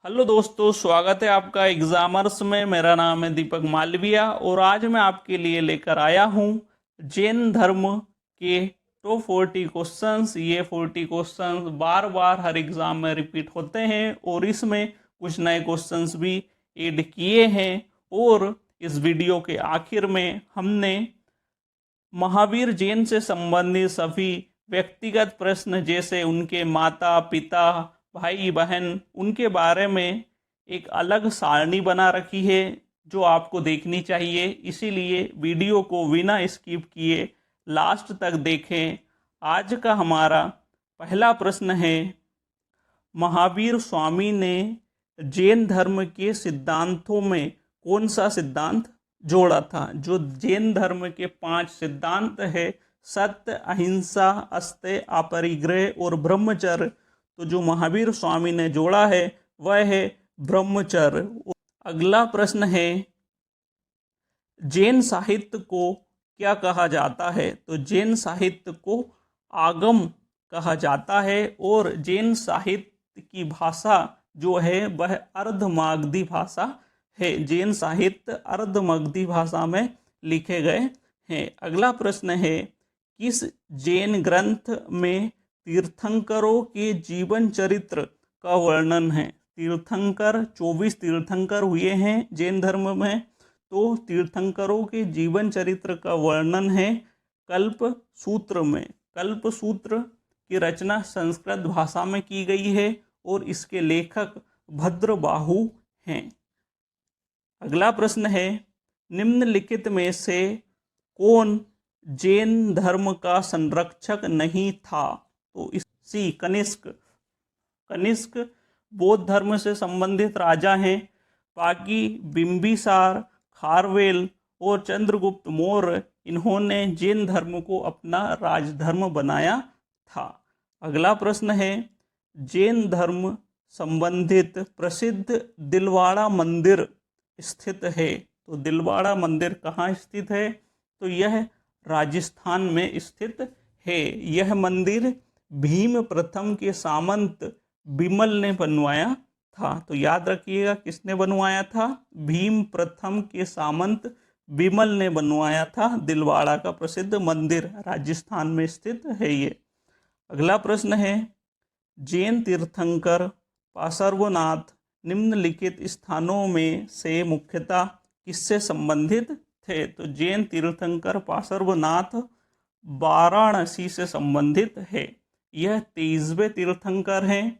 Hello दोस्तों, स्वागत है आपका एग्जामर्स में। मेरा नाम है दीपक मालविया और आज मैं आपके लिए लेकर आया हूँ जैन धर्म के टॉप 40 क्वेश्चंस। ये 40 क्वेश्चंस बार बार हर एग्जाम में रिपीट होते हैं और इसमें कुछ नए क्वेश्चंस भी ऐड किए हैं। और इस वीडियो के आखिर में हमने महावीर जैन से संबंधित सभी व्यक्तिगत प्रश्न जैसे उनके माता पिता भाई बहन उनके बारे में एक अलग सारणी बना रखी है जो आपको देखनी चाहिए। इसीलिए वीडियो को बिना स्किप किए लास्ट तक देखें। आज का हमारा पहला प्रश्न है, महावीर स्वामी ने जैन धर्म के सिद्धांतों में कौन सा सिद्धांत जोड़ा था? जो जैन धर्म के 5 सिद्धांत है, सत्य, अहिंसा, अस्तेय, अपरिग्रह और ब्रह्मचर्य, तो जो महावीर स्वामी ने जोड़ा है वह है ब्रह्मचर्य। अगला प्रश्न है, जैन साहित्य को क्या कहा जाता है? तो जैन साहित्य को आगम कहा जाता है और जैन साहित्य की भाषा जो है वह अर्धमागधी भाषा है। जैन साहित्य अर्धमागधी भाषा में लिखे गए हैं। अगला प्रश्न है, किस जैन ग्रंथ में तीर्थंकरों के जीवन चरित्र का वर्णन है? तीर्थंकर 24 तीर्थंकर हुए हैं जैन धर्म में, तो तीर्थंकरों के जीवन चरित्र का वर्णन है कल्प सूत्र में। कल्प सूत्र की रचना संस्कृत भाषा में की गई है और इसके लेखक भद्रबाहु हैं। अगला प्रश्न है, निम्नलिखित में से कौन जैन धर्म का संरक्षक नहीं था? तो सी कनिष्क। कनिष्क बौद्ध धर्म से संबंधित राजा हैं। बाकी बिंबिसार, खारवेल और चंद्रगुप्त मौर्य, इन्होंने जैन धर्म को अपना राजधर्म बनाया था। अगला प्रश्न है, जैन धर्म संबंधित प्रसिद्ध दिलवाड़ा मंदिर स्थित है? तो दिलवाड़ा मंदिर कहाँ स्थित है? तो यह राजस्थान में स्थित है। यह मंदिर भीम प्रथम के सामंत बिमल ने बनवाया था। तो याद रखिएगा, किसने बनवाया था? भीम प्रथम के सामंत बिमल ने बनवाया था। दिलवाड़ा का प्रसिद्ध मंदिर राजस्थान में स्थित है ये। अगला प्रश्न है, जैन तीर्थंकर पार्श्वनाथ निम्नलिखित स्थानों में से मुख्यतः किससे संबंधित थे? तो जैन तीर्थंकर पार्श्वनाथ वाराणसी से संबंधित है। यह 23वें तीर्थंकर हैं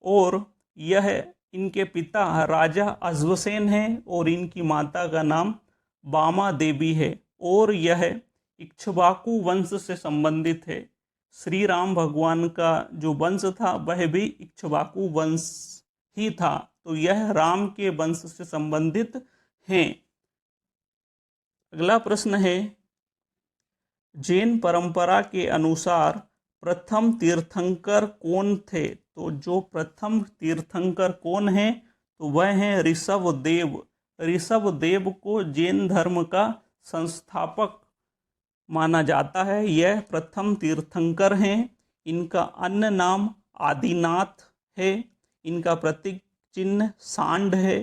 और यह इनके पिता राजा अश्वसेन हैं और इनकी माता का नाम बामा देवी है और यह इक्ष्वाकु वंश से संबंधित है। श्री राम भगवान का जो वंश था वह भी इक्ष्वाकु वंश ही था, तो यह राम के वंश से संबंधित हैं। अगला प्रश्न है, जैन परंपरा के अनुसार प्रथम तीर्थंकर कौन थे? तो जो प्रथम तीर्थंकर कौन है? तो वह हैं ऋषभदेव। ऋषभदेव को जैन धर्म का संस्थापक माना जाता है। यह प्रथम तीर्थंकर हैं। इनका अन्य नाम आदिनाथ है। इनका प्रतीक चिन्ह सांड है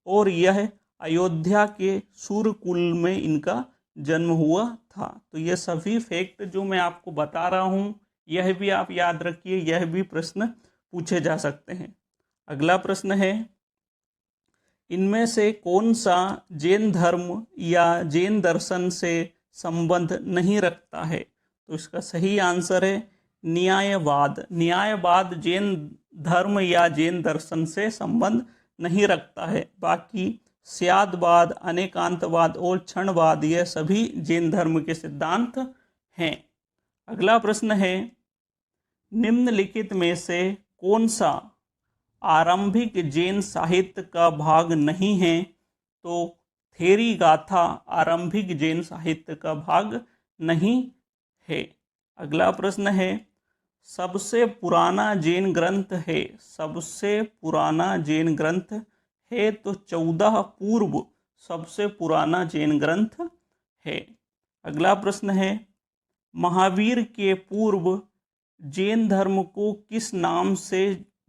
और यह अयोध्या के सूर्यकुल में इनका जन्म हुआ था। तो ये सभी फैक्ट जो मैं आपको बता रहा हूँ यह भी आप याद रखिए, यह भी प्रश्न पूछे जा सकते हैं। अगला प्रश्न है, इनमें से कौन सा जैन धर्म या जैन दर्शन से संबंध नहीं रखता है? तो इसका सही आंसर है न्यायवाद। न्यायवाद जैन धर्म या जैन दर्शन से संबंध नहीं रखता है। बाकी स्यादवाद, अनेकांतवाद और क्षणवाद यह सभी जैन धर्म के सिद्धांत हैं। अगला प्रश्न है, निम्नलिखित में से कौन सा आरंभिक जैन साहित्य का भाग नहीं है? तो थेरी गाथा आरंभिक जैन साहित्य का भाग नहीं है। अगला प्रश्न है, सबसे पुराना जैन ग्रंथ है? सबसे पुराना जैन ग्रंथ है तो 14 पूर्व सबसे पुराना जैन ग्रंथ है। अगला प्रश्न है, महावीर के पूर्व जैन धर्म को किस नाम से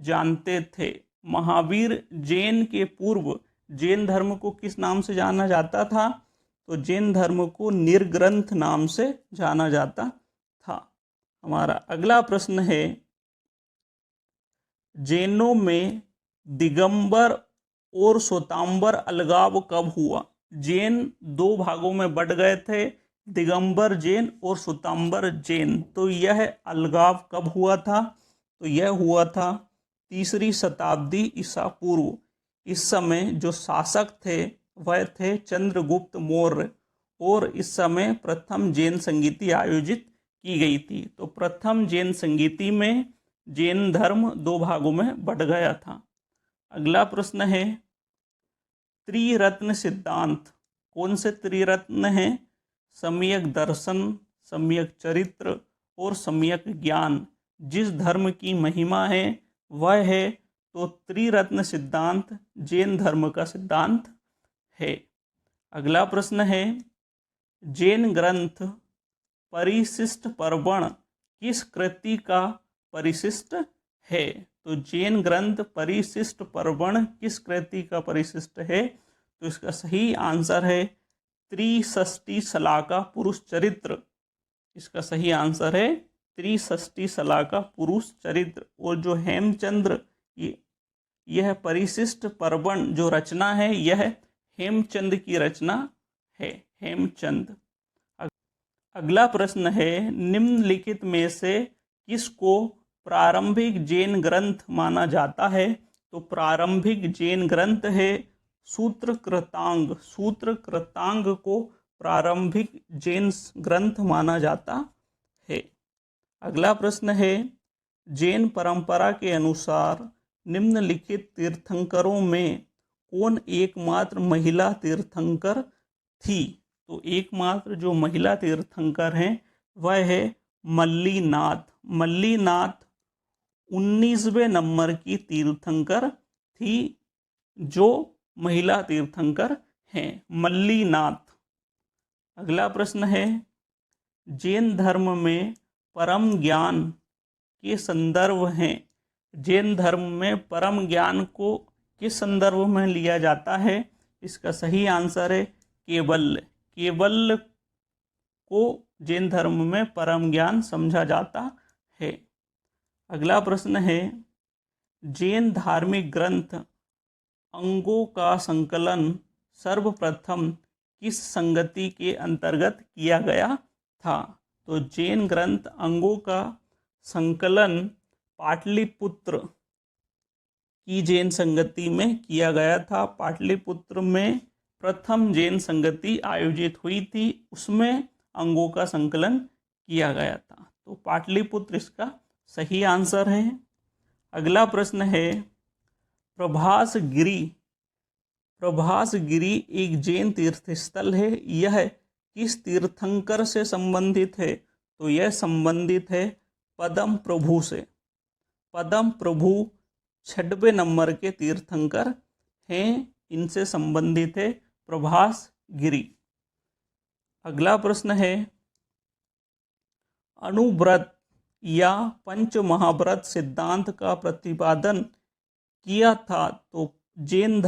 जानते थे? महावीर जैन के पूर्व जैन धर्म को किस नाम से जाना जाता था? तो जैन धर्म को निर्ग्रंथ नाम से जाना जाता था। हमारा अगला प्रश्न है, जैनों में दिगंबर और श्वेतांबर अलगाव कब हुआ? जैन दो भागों में बट गए थे, दिगंबर जैन और श्वेतांबर जैन। तो यह अलगाव कब हुआ था? तो यह हुआ था 3री शताब्दी ईसा पूर्व। इस समय जो शासक थे वह थे चंद्रगुप्त मौर्य, और इस समय प्रथम जैन संगीति आयोजित की गई थी। तो प्रथम जैन संगीति में जैन धर्म दो भागों में बट गया था। अगला प्रश्न है, त्रिरत्न सिद्धांत कौन से त्रिरत्न हैं? सम्यक दर्शन, सम्यक चरित्र और सम्यक ज्ञान। जिस धर्म की महिमा है वह है, तो त्रिरत्न सिद्धांत जैन धर्म का सिद्धांत है। अगला प्रश्न है, जैन ग्रंथ परिशिष्ट पर्वण किस कृति का परिशिष्ट है? तो जैन ग्रंथ परिशिष्ट पर्वण किस कृति का परिशिष्ट है? तो इसका सही आंसर है त्रिषष्टि शलाका पुरुष चरित्र। इसका सही आंसर है त्रिषष्टि शलाका पुरुष चरित्र। और जो हेमचंद्र, यह परिशिष्ट पर्वण जो रचना है यह हेमचंद की रचना है, हेमचंद। अगला प्रश्न है, निम्नलिखित में से किसको प्रारंभिक जैन ग्रंथ माना जाता है? तो प्रारंभिक जैन ग्रंथ है सूत्रकृतांग। सूत्रकृतांग को प्रारंभिक जैन ग्रंथ माना जाता है। अगला प्रश्न है, जैन परंपरा के अनुसार निम्नलिखित तीर्थंकरों में कौन एकमात्र महिला तीर्थंकर थी? तो एकमात्र जो महिला तीर्थंकर हैं वह है मल्लीनाथ। मल्लीनाथ 19वें नंबर की तीर्थंकर थी जो महिला तीर्थंकर हैं, मल्लीनाथ। अगला प्रश्न है, जैन धर्म में परम ज्ञान के संदर्भ हैं। जैन धर्म में परम ज्ञान को किस संदर्भ में लिया जाता है? इसका सही आंसर है केवल्य। केवल्य को जैन धर्म में परम ज्ञान समझा जाता है। अगला प्रश्न है, जैन धार्मिक ग्रंथ अंगों का संकलन सर्वप्रथम किस संगति के अंतर्गत किया गया था? तो जैन ग्रंथ अंगों का संकलन पाटलिपुत्र की जैन संगति में किया गया था। पाटलिपुत्र में प्रथम जैन संगति आयोजित हुई थी, उसमें अंगों का संकलन किया गया था। तो पाटलिपुत्र इसका सही आंसर है। अगला प्रश्न है, प्रभासगिरी। प्रभासगिरी एक जैन तीर्थस्थल है, यह किस तीर्थंकर से संबंधित है? तो यह संबंधित है पद्म प्रभु से। पद्म प्रभु 6वें नंबर के तीर्थंकर हैं, इनसे संबंधित है प्रभासगिरी। अगला प्रश्न है, अणुव्रत या पंच महाव्रत सिद्धांत का प्रतिपादन किया था? तो जैन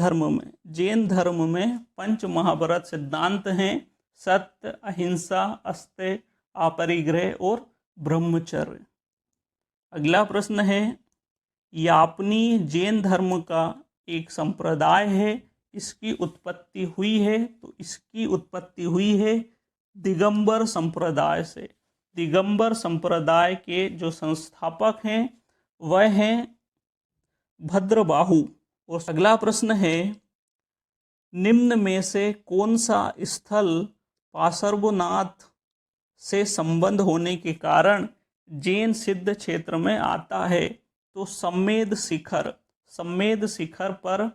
धर्म में पंच महाव्रत सिद्धांत हैं, सत्य, अहिंसा, अस्तेय, अपरिग्रह और ब्रह्मचर्य। अगला प्रश्न है, यापनी जैन धर्म का एक संप्रदाय है, इसकी उत्पत्ति हुई है? तो इसकी उत्पत्ति हुई है दिगंबर संप्रदाय से। दिगंबर संप्रदाय के जो संस्थापक हैं वह हैं भद्रबाहु। और अगला प्रश्न है, निम्न में से कौन सा स्थल पार्श्वनाथ से संबंध होने के कारण जैन सिद्ध क्षेत्र में आता है? तो सम्मेद शिखर। सम्मेद शिखर पर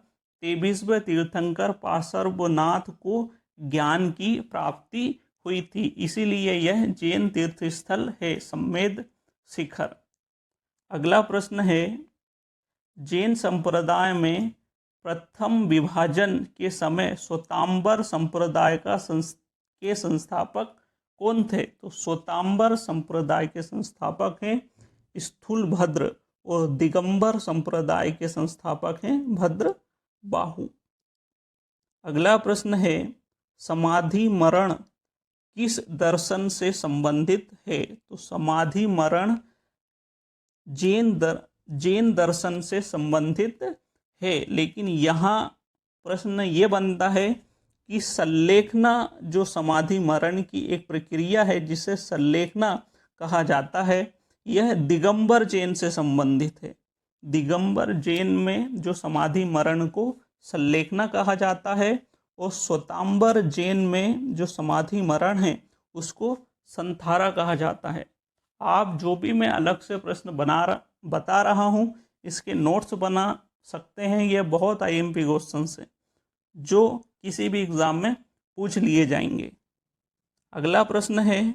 23वें तीर्थंकर पार्श्वनाथ को ज्ञान की प्राप्ति हुई थी, इसीलिए यह जैन तीर्थस्थल है, सम्मेद शिखर। अगला प्रश्न है, जैन संप्रदाय में प्रथम विभाजन के समय श्वेतांबर संप्रदाय के संस्थापक कौन थे? तो श्वेतांबर संप्रदाय के संस्थापक हैं स्थूलभद्र, और दिगंबर संप्रदाय के संस्थापक हैं भद्रबाहु। अगला प्रश्न है, समाधि मरण किस दर्शन से संबंधित है? तो समाधि मरण जैन दर्शन से संबंधित है। लेकिन यहाँ प्रश्न ये बनता है कि संलेखना, जो समाधि मरण की एक प्रक्रिया है जिसे संलेखना कहा जाता है, यह दिगंबर जैन से संबंधित है। दिगंबर जैन में जो समाधि मरण को संलेखना कहा जाता है, और श्वेतांबर जैन में जो समाधि मरण है उसको संथारा कहा जाता है। आप जो भी मैं अलग से प्रश्न बता रहा हूँ, इसके नोट्स बना सकते हैं। यह बहुत आईएमपी क्वेश्चंस हैं जो किसी भी एग्जाम में पूछ लिए जाएंगे। अगला प्रश्न है,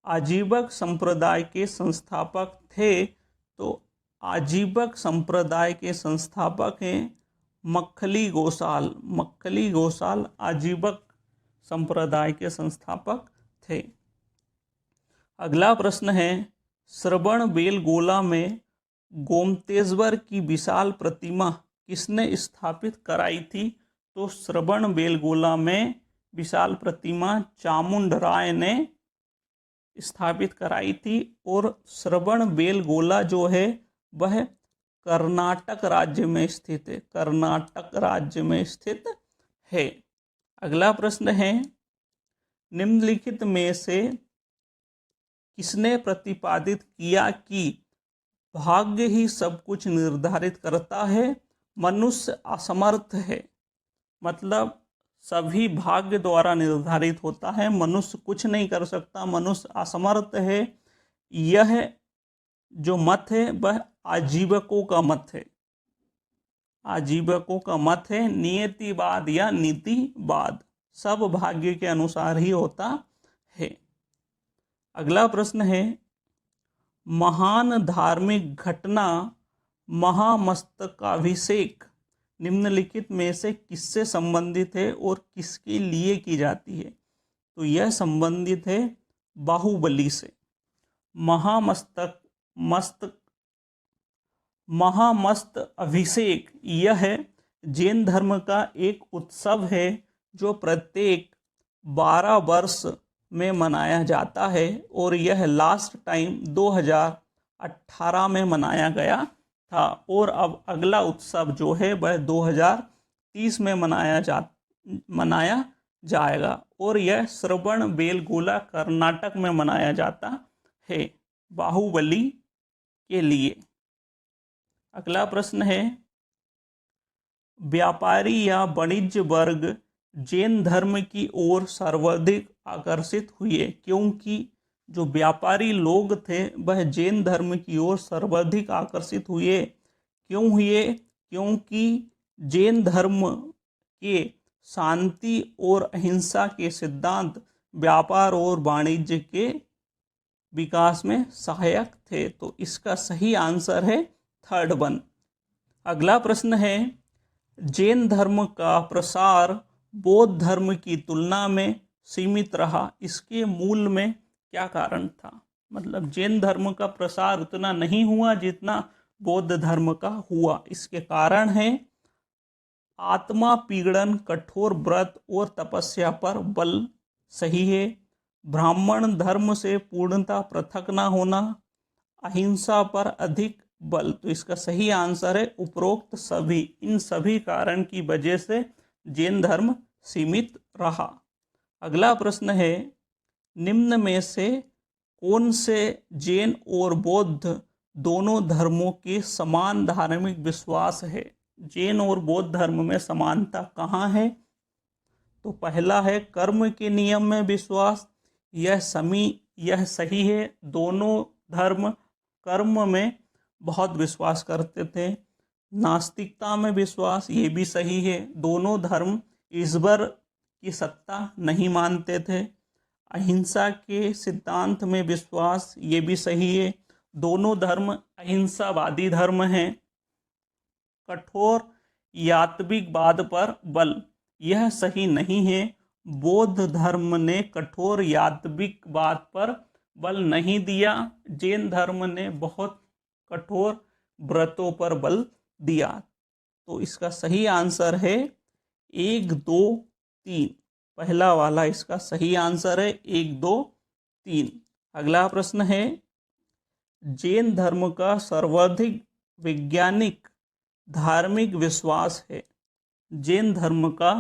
आजीवक संप्रदाय के संस्थापक थे? तो आजीवक संप्रदाय के संस्थापक हैं मक्खली गोसाल। मक्खली गोसाल आजीवक संप्रदाय के संस्थापक थे। अगला प्रश्न है, श्रवण बेलगोला में गोमतेश्वर की विशाल प्रतिमा किसने स्थापित कराई थी? तो श्रवण बेलगोला में विशाल प्रतिमा चामुंडराय ने स्थापित कराई थी। और श्रवण बेलगोला जो है वह कर्नाटक राज्य में स्थित है। कर्नाटक राज्य में स्थित है। अगला प्रश्न है, निम्नलिखित में से किसने प्रतिपादित किया कि भाग्य ही सब कुछ निर्धारित करता है, मनुष्य असमर्थ है? मतलब सभी भाग्य द्वारा निर्धारित होता है, मनुष्य कुछ नहीं कर सकता, मनुष्य असमर्थ है। यह जो मत है वह आजीवकों का मत है। आजीवकों का मत है नियतिवाद या नीतिवाद, सब भाग्य के अनुसार ही होता है। अगला प्रश्न है, महान धार्मिक घटना महामस्तकाभिषेक निम्नलिखित में से किससे संबंधित है और किसके लिए की जाती है? तो यह संबंधित है बाहुबली से। महामस्त अभिषेक यह जैन धर्म का एक उत्सव है जो प्रत्येक 12 वर्ष में मनाया जाता है, और यह लास्ट टाइम 2018 में मनाया गया था। और अब अगला उत्सव जो है वह 2030 में मनाया जाएगा, और यह श्रवण बेलगोला कर्नाटक में मनाया जाता है बाहुबली के लिए। अगला प्रश्न है, व्यापारी या वाणिज्य वर्ग जैन धर्म की ओर सर्वाधिक आकर्षित हुए? क्योंकि जो व्यापारी लोग थे वह जैन धर्म की ओर सर्वाधिक आकर्षित हुए। क्यों हुए? क्योंकि जैन धर्म के शांति और अहिंसा के सिद्धांत व्यापार और वाणिज्य के विकास में सहायक थे। तो इसका सही आंसर है थर्ड वन। अगला प्रश्न है, जैन धर्म का प्रसार बौद्ध धर्म की तुलना में सीमित रहा, इसके मूल में क्या कारण था? मतलब जैन धर्म का प्रसार उतना नहीं हुआ जितना बौद्ध धर्म का हुआ। इसके कारण है आत्मा पीड़न, कठोर व्रत और तपस्या पर बल सही है, ब्राह्मण धर्म से पूर्णता पृथक न होना, अहिंसा पर अधिक बल। तो इसका सही आंसर है उपरोक्त सभी। इन सभी कारण की वजह से जैन धर्म सीमित रहा। अगला प्रश्न है, निम्न में से कौन से जैन और बौद्ध दोनों धर्मों के समान धार्मिक विश्वास है? जैन और बौद्ध धर्म में समानता कहाँ है? तो पहला है कर्म के नियम में विश्वास। यह सही है। दोनों धर्म कर्म में बहुत विश्वास करते थे। नास्तिकता में विश्वास, ये भी सही है। दोनों धर्म ईश्वर की सत्ता नहीं मानते थे। अहिंसा के सिद्धांत में विश्वास, ये भी सही है। दोनों धर्म अहिंसावादी धर्म हैं। कठोर यात्विकवाद पर बल, यह सही नहीं है। बौद्ध धर्म ने कठोर यात्विकवाद पर बल नहीं दिया। जैन धर्म ने बहुत कठोर व्रतों पर बल दिया। तो इसका सही आंसर है 1, 2, 3। पहला वाला इसका सही आंसर है 1, 2, 3। अगला प्रश्न है, जैन धर्म का सर्वाधिक वैज्ञानिक धार्मिक विश्वास है। जैन धर्म का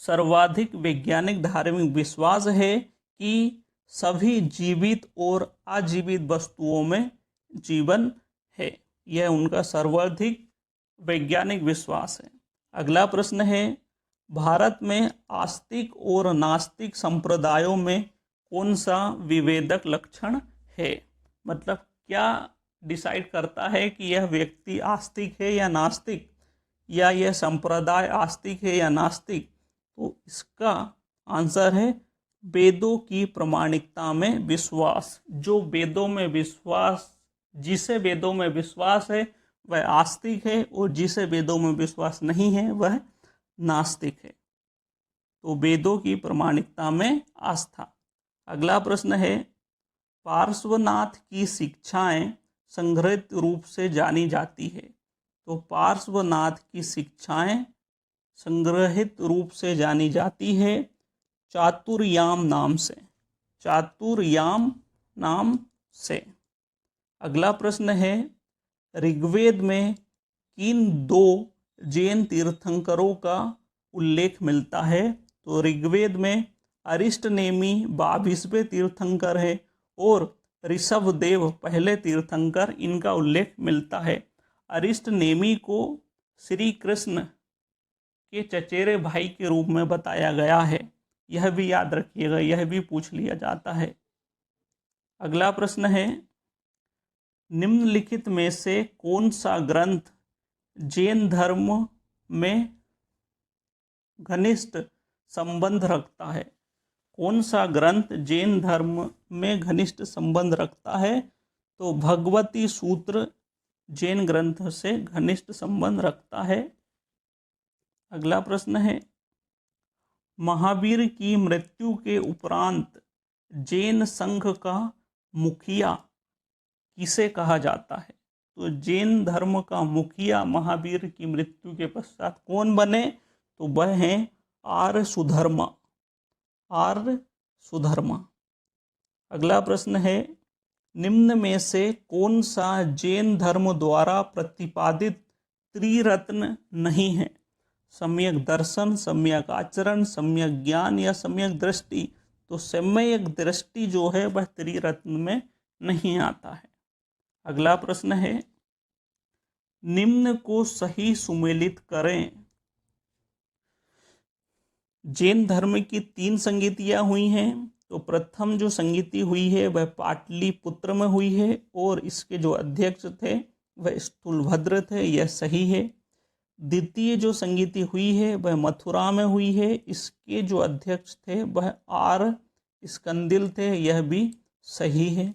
सर्वाधिक वैज्ञानिक धार्मिक विश्वास है कि सभी जीवित और अजीवित वस्तुओं में जीवन है। यह उनका सर्वाधिक वैज्ञानिक विश्वास है। अगला प्रश्न है, भारत में आस्तिक और नास्तिक संप्रदायों में कौन सा विभेदक लक्षण है? मतलब क्या डिसाइड करता है कि यह व्यक्ति आस्तिक है या नास्तिक, या यह संप्रदाय आस्तिक है या नास्तिक? तो इसका आंसर है वेदों की प्रामाणिकता में विश्वास। जो वेदों में विश्वास, जिसे वेदों में विश्वास है वह आस्तिक है, और जिसे वेदों में विश्वास नहीं है वह नास्तिक है। तो वेदों की प्रामाणिकता में आस्था। अगला प्रश्न है, पार्श्वनाथ की शिक्षाएं संग्रहित रूप से जानी जाती है। तो पार्श्वनाथ की शिक्षाएं संग्रहित रूप से जानी जाती है चातुर्याम नाम से। चातुर्याम नाम से। अगला प्रश्न है, ऋग्वेद में किन 2 जैन तीर्थंकरों का उल्लेख मिलता है? तो ऋग्वेद में अरिष्टनेमी 22वें तीर्थंकर है और ऋषभदेव पहले तीर्थंकर, इनका उल्लेख मिलता है। अरिष्टनेमी को श्री कृष्ण के चचेरे भाई के रूप में बताया गया है। यह भी याद रखिएगा, यह भी पूछ लिया जाता है। अगला प्रश्न है, निम्नलिखित में से कौन सा ग्रंथ जैन धर्म में घनिष्ठ संबंध रखता है? कौन सा ग्रंथ जैन धर्म में घनिष्ठ संबंध रखता है? तो भगवती सूत्र जैन ग्रंथ से घनिष्ठ संबंध रखता है। अगला प्रश्न है, महावीर की मृत्यु के उपरांत जैन संघ का मुखिया किसे कहा जाता है? तो जैन धर्म का मुखिया महावीर की मृत्यु के पश्चात कौन बने? तो वह हैं आर्य सुधर्मा। आर्य सुधर्मा। अगला प्रश्न है, निम्न में से कौन सा जैन धर्म द्वारा प्रतिपादित त्रिरत्न नहीं है? सम्यक दर्शन, सम्यक आचरण, सम्यक ज्ञान या सम्यक दृष्टि? तो सम्यक दृष्टि जो है वह त्रिरत्न में नहीं आता है। अगला प्रश्न है, निम्न को सही सुमेलित करें। जैन धर्म की 3 संगीतियाँ हुई हैं। तो प्रथम जो संगीति हुई है वह पाटलिपुत्र में हुई है, और इसके जो अध्यक्ष थे वह स्थूलभद्र थे, यह सही है। द्वितीय जो संगीति हुई है वह मथुरा में हुई है, इसके जो अध्यक्ष थे वह आर स्कंदिल थे, यह भी सही है।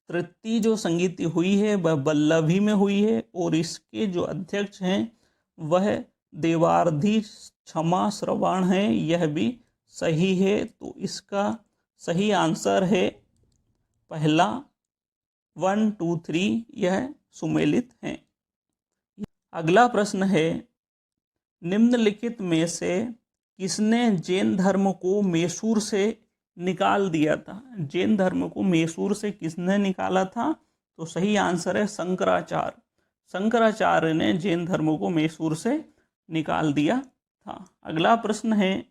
तृतीय जो संगीति हुई है वह वल्लभी में हुई है, और इसके जो अध्यक्ष हैं वह देवार्धी क्षमा श्रवण है, यह भी सही है। तो इसका सही आंसर है पहला 1, 2, 3, यह सुमेलित हैं। अगला प्रश्न है, निम्नलिखित में से किसने जैन धर्म को मैसूर से निकाल दिया था? जैन धर्म को मैसूर से किसने निकाला था? तो सही आंसर है शंकराचार्य। शंकराचार्य ने जैन धर्म को मैसूर से निकाल दिया था। अगला प्रश्न है,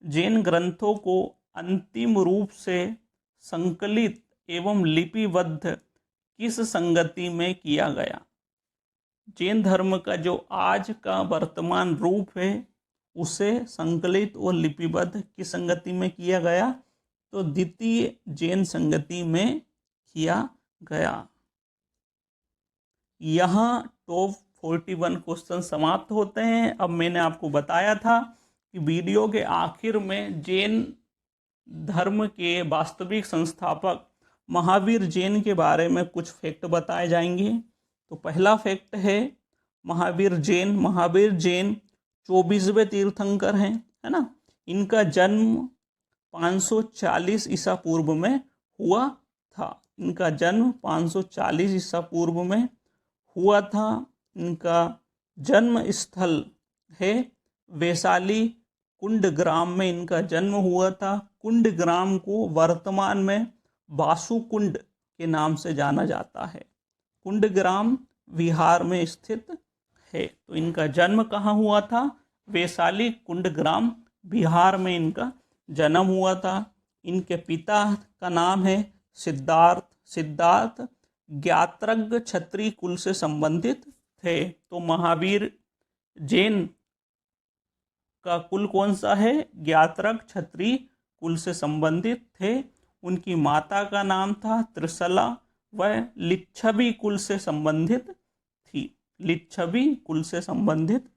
जैन ग्रंथों को अंतिम रूप से संकलित एवं लिपिबद्ध किस संगति में किया गया? जैन धर्म का जो आज का वर्तमान रूप है उसे संकलित और लिपिबद्ध किस संगति में किया गया? तो द्वितीय जैन संगति में किया गया। यहाँ टॉप 41 क्वेश्चन समाप्त होते हैं। अब मैंने आपको बताया था कि वीडियो के आखिर में जैन धर्म के वास्तविक संस्थापक महावीर जैन के बारे में कुछ फैक्ट बताए जाएंगे। तो पहला फैक्ट है महावीर जैन 24वें तीर्थंकर हैं, है ना। इनका जन्म 540 ईसा पूर्व में हुआ था। इनका जन्म 540 ईसा पूर्व में हुआ था। इनका जन्म स्थल है वैशाली कुंडग्राम में इनका जन्म हुआ था। कुंडग्राम को वर्तमान में बासुकुंड के नाम से जाना जाता है। कुंडग्राम बिहार में स्थित है। तो इनका जन्म कहाँ हुआ था? वैशाली कुंडग्राम बिहार में इनका जन्म हुआ था। इनके पिता का नाम है सिद्धार्थ। सिद्धार्थ ज्ञात्रज्ञ क्षत्रिय कुल से संबंधित थे। तो महावीर जैन का कुल कौन सा है? ज्ञात्रज्ञ क्षत्रिय कुल से संबंधित थे। उनकी माता का नाम था त्रिशला। वह लिच्छवी कुल से संबंधित थी। लिच्छवी कुल से संबंधित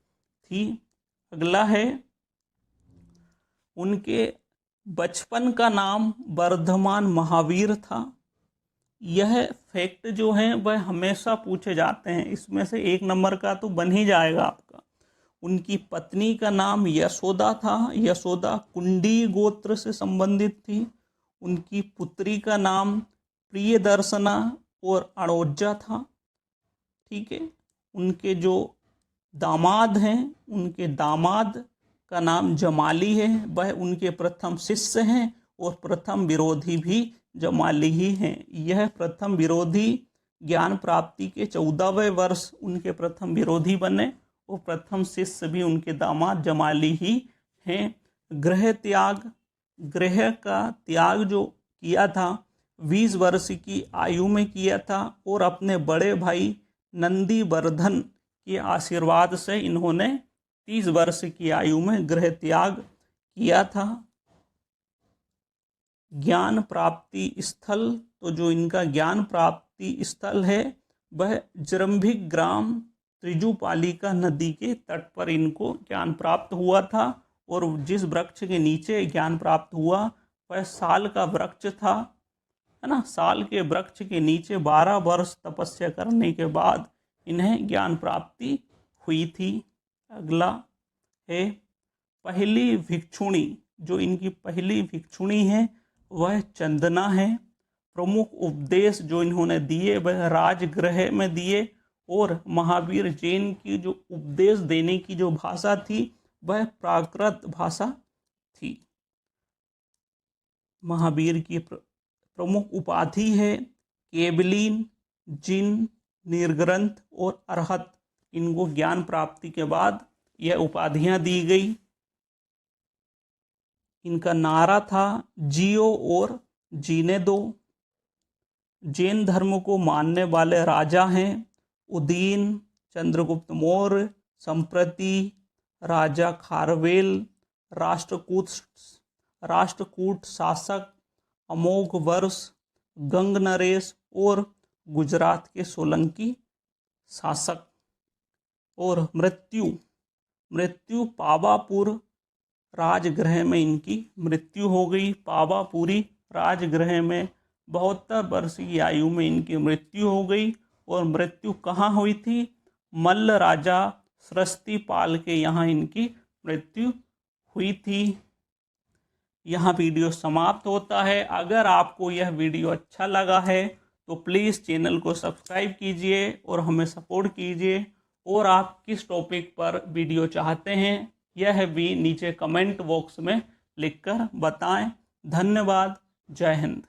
थी। अगला है, उनके बचपन का नाम वर्धमान महावीर था। यह फैक्ट जो है वह हमेशा पूछे जाते हैं। इसमें से 1 नंबर का तो बन ही जाएगा आपका। उनकी पत्नी का नाम यशोदा था। यशोदा कुंडी गोत्र से संबंधित थी। उनकी पुत्री का नाम प्रियदर्शना और अणोजा था। ठीक है। उनके जो दामाद हैं, उनके दामाद का नाम जमाली है। वह उनके प्रथम शिष्य हैं और प्रथम विरोधी भी जमाली ही हैं। यह प्रथम विरोधी ज्ञान प्राप्ति के 14वें वर्ष उनके प्रथम विरोधी बने और प्रथम शिष्य भी उनके दामाद जमाली ही हैं। गृह त्याग, गृह का त्याग जो किया था 20 वर्ष की आयु में किया था और अपने बड़े भाई नंदीवर्धन के आशीर्वाद से इन्होंने 30 वर्ष की आयु में गृह त्याग किया था। ज्ञान प्राप्ति स्थल, तो जो इनका ज्ञान प्राप्ति स्थल है वह जृंभिक ग्राम त्रिजुपालिका नदी के तट पर इनको ज्ञान प्राप्त हुआ था। और जिस वृक्ष के नीचे ज्ञान प्राप्त हुआ वह साल का वृक्ष था, है ना। साल के वृक्ष के नीचे 12 वर्ष तपस्या करने के बाद इन्हें ज्ञान प्राप्ति हुई थी। अगला है पहली भिक्षुणी। जो इनकी पहली भिक्षुणी है वह चंदना है। प्रमुख उपदेश जो इन्होंने दिए वह राजगृह में दिए और महावीर जैन की जो उपदेश देने की जो भाषा थी वह प्राकृत भाषा थी। महावीर की प्रमुख उपाधि है केवलीन, जिन, निर्ग्रंथ और अरहत। इनको ज्ञान प्राप्ति के बाद यह उपाधियां दी गई। इनका नारा था जियो और जीने दो। जैन धर्म को मानने वाले राजा हैं उदयन, चंद्रगुप्त मौर्य, संप्रति राजा खारवेल, राष्ट्रकूट शासक अमोघ वर्ष, गंग नरेश और गुजरात के सोलंकी शासक। और मृत्यु पावापुर राजगृह में इनकी मृत्यु हो गई। पावापुरी राजगृह में 72 वर्ष की आयु में इनकी मृत्यु हो गई। और मृत्यु कहाँ हुई थी? मल्ल राजा सृष्टिपाल के यहाँ इनकी मृत्यु हुई थी। यहाँ वीडियो समाप्त होता है। अगर आपको यह वीडियो अच्छा लगा है तो प्लीज़ चैनल को सब्सक्राइब कीजिए और हमें सपोर्ट कीजिए। और आप किस टॉपिक पर वीडियो चाहते हैं यह भी नीचे कमेंट बॉक्स में लिखकर बताएं। धन्यवाद। जय हिंद।